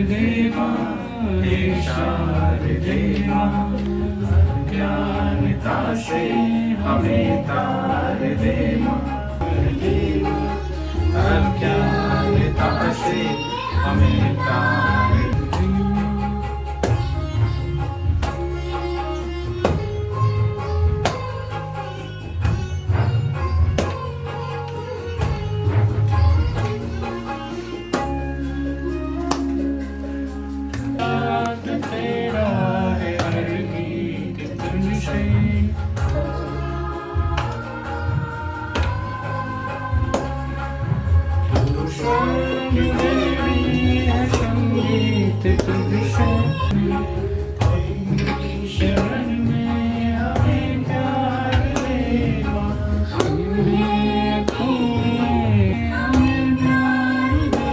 शारदेवा हे शारदेवा, अज्ञानता से हमें तार दे माँ, अज्ञानता से हमें तार दे। तेरा है हर गीत तुझसे, तू संग मेरी है संगीत तुझसे, शरण में हमें प्यार दे माँ, हमें आँखों में हमें प्यार दे।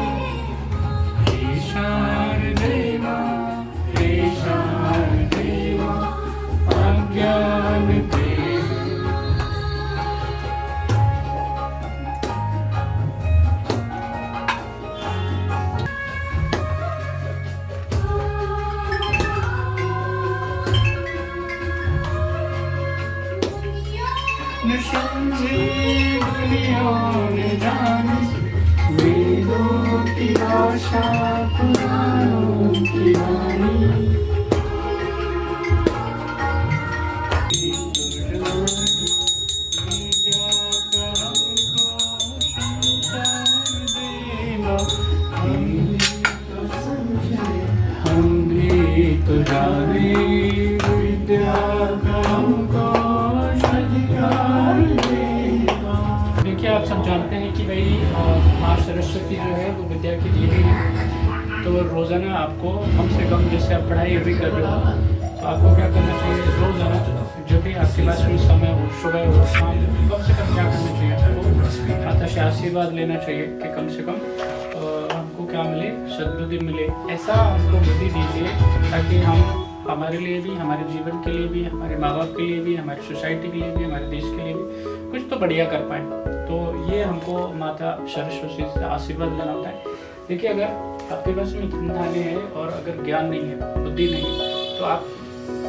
हे शारदेवा हे शारदेवा, अज्ञान दे। न समझे दुनिया न जाने, वेदों की भाषा पुराणों की वाणी, हम भी तो जाने विद्या का हमको अधिकार देगा। देखिए आप सब जानते हैं कि भाई माँ सरस्वती जो है वो विद्या की देवी है, तो रोज़ाना आपको कम से कम, जैसे आप पढ़ाई अभी कर रहे हो, तो आपको क्या करना चाहिए, रोज़ाना जो भी आपके पास में समय हो, सुबह हो शाम, कम से कम क्या करना चाहिए, आपको माता से आशीर्वाद लेना चाहिए कि कम से कम हमको क्या मिले, सद्बुद्धि मिले। ऐसा हमको बुद्धि दीजिए ताकि हम हमारे लिए भी, हमारे जीवन के लिए भी, हमारे माँ बाप के लिए भी, हमारी सोसाइटी के लिए भी, हमारे देश के लिए भी कुछ तो बढ़िया कर पाएँ। तो ये हमको माता सरस्वती से आशीर्वाद लेना होता है। देखिए अगर आपके पास में धन धान्य है और अगर ज्ञान नहीं है, बुद्धि नहीं है, तो आप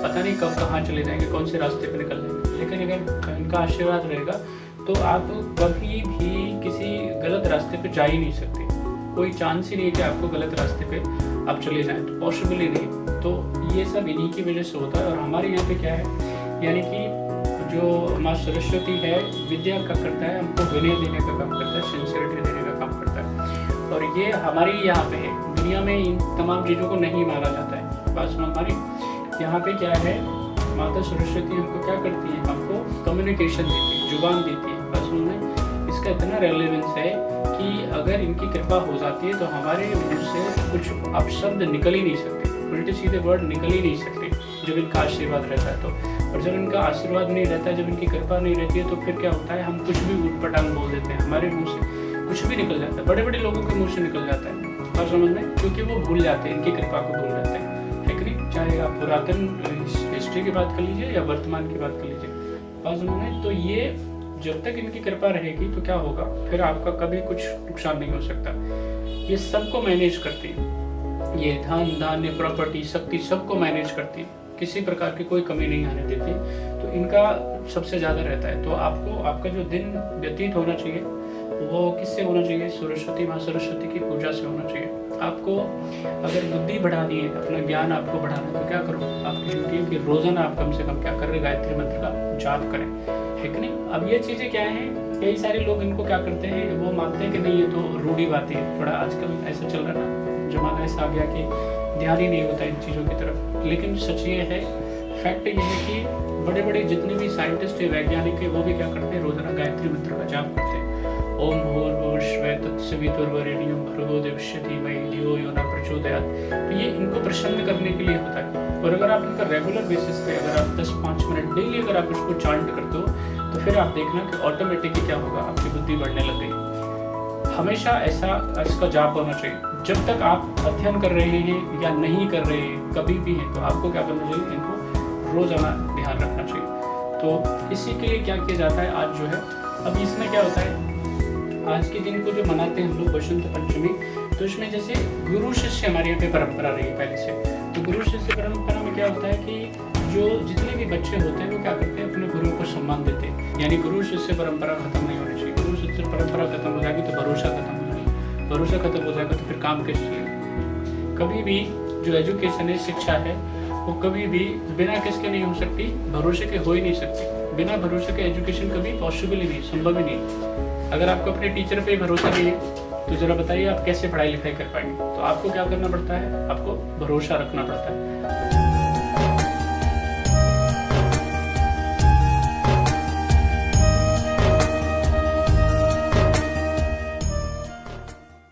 पता नहीं कब कहाँ चले जाएंगे, कौन से रास्ते पर निकल जाएंगे। लेकिन अगर इनका आशीर्वाद रहेगा तो आप कभी भी किसी गलत रास्ते पे जा ही नहीं सकते। कोई चांस ही नहीं है कि आपको गलत रास्ते पे आप चले जाएं, तो पॉसिबल ही नहीं। तो ये सब इन्हीं की वजह से होता है। और हमारे यहाँ पे क्या है, यानी कि जो माँ सरस्वती है विद्या का करता है, हमको विनय देने का काम करता है, सिंसियरिटी देने का काम करता है। और ये हमारी यहाँ पे है, दुनिया में इन तमाम चीज़ों को नहीं माना जाता है। बात समझ हमारी यहाँ पे क्या है, माता सरस्वती हमको क्या करती है, हमको कम्युनिकेशन देती है, जुबान देती है। बस उन्होंने इसका इतना रेलेवेंस है कि अगर इनकी कृपा हो जाती है तो हमारे मुंह से कुछ अपशब्द निकल ही नहीं सकते, उल्टे सीधे वर्ड निकल ही नहीं सकते जब इनका आशीर्वाद रहता है तो। और जब इनका आशीर्वाद नहीं रहता है, जब इनकी कृपा नहीं रहती है, तो फिर क्या होता है, हम कुछ भी उटपटांग बोल देते हैं, हमारे मुंह से कुछ भी निकल जाता है, बड़े बड़े लोगों के मुँह से निकल जाता है। और समझ में, क्योंकि वो भूल जाते हैं, इनकी कृपा को भूल जाते हैं, है कि नहीं। चाहे आप पुरातन हिस्ट्री की बात कर लीजिए या वर्तमान की बात कर लीजिए, बात समझ में। तो ये जब तक इनकी कृपा रहेगी तो क्या होगा, फिर आपका कभी कुछ नुकसान नहीं हो सकता। ये सबको मैनेज करती है, ये धन धान्य प्रॉपर्टी शक्ति सबको मैनेज करती है, किसी प्रकार की कोई कमी नहीं आने देती। तो इनका सबसे ज़्यादा रहता है। तो आपको आपका जो दिन व्यतीत होना चाहिए वो किससे होना चाहिए, सरस्वती माँ सरस्वती की पूजा से होना चाहिए। आपको अगर बुद्धि बढ़ानी है, अपना ज्ञान आपको बढ़ाना है, तो क्या करो, आपकी ड्यूटी है कि रोजाना आप कम से कम क्या करें, गायत्री मंत्र का जाप करें, है कि नहीं। अब ये चीज़ें क्या हैं, कई सारे लोग इनको क्या करते हैं, वो मानते हैं कि नहीं ये तो रूढ़ी बातें है, थोड़ा आजकल ऐसा चल रहा है ना, जमाना ऐसा आ गया कि ध्यान ही नहीं होता इन चीज़ों की तरफ। लेकिन सच ये है, फैक्ट ये है कि बड़े बड़े जितने भी साइंटिस्ट है, वैज्ञानिक है, वो भी क्या करते हैं, रोजाना गायत्री मंत्र का जाप करते हैं। ओम भूर्भुवस्सुः तत्सवितुर्वरेण्यं भर्गो देवस्य धीमहि धियो यो न प्रचोदयात्। तो ये इनको प्रसन्न करने के लिए होता है। और अगर आप इनका रेगुलर बेसिस पे अगर आप 10-5 मिनट डेली अगर आप इसको चांट करते हो, तो फिर आप देखना कि ऑटोमेटिकली क्या होगा, आपकी बुद्धि बढ़ने लग गई। हमेशा ऐसा इसका जाप होना चाहिए। जब तक आप अध्ययन कर रहे हैं या नहीं कर रहे हैं, कभी भी हैं, तो आपको क्या करना चाहिए, इनको रोजाना ध्यान रखना चाहिए। तो इसी के लिए क्या किया जाता है आज जो है, अब इसमें क्या होता है, आज के दिन को जो मनाते हैं हम लोग बसंत पंचमी, तो इसमें जैसे गुरु शिष्य हमारे यहाँ पे परंपरा रही है पहले से। तो गुरु शिष्य परंपरा में क्या होता है कि जो जितने भी बच्चे होते हैं वो क्या करते हैं, अपने गुरुओं को सम्मान देते हैं। यानी गुरु शिष्य परंपरा खत्म नहीं होनी चाहिए। गुरु शिष्य परंपरा खत्म हो जाएगी तो भरोसा खत्म हो जाएगा, भरोसा खत्म हो जाएगा तो फिर काम कैसे चलेगा। कभी भी जो एजुकेशन है, शिक्षा है, वो कभी भी बिना किसके नहीं हो सकती, भरोसे के हो ही नहीं सकती। बिना भरोसे के एजुकेशन कभी पॉसिबल ही नहीं, संभव ही नहीं। अगर आपको अपने टीचर पे भरोसा नहीं है तो जरा बताइए आप कैसे पढ़ाई लिखाई कर पाएंगे। तो आपको क्या करना पड़ता है, आपको भरोसा रखना पड़ता है।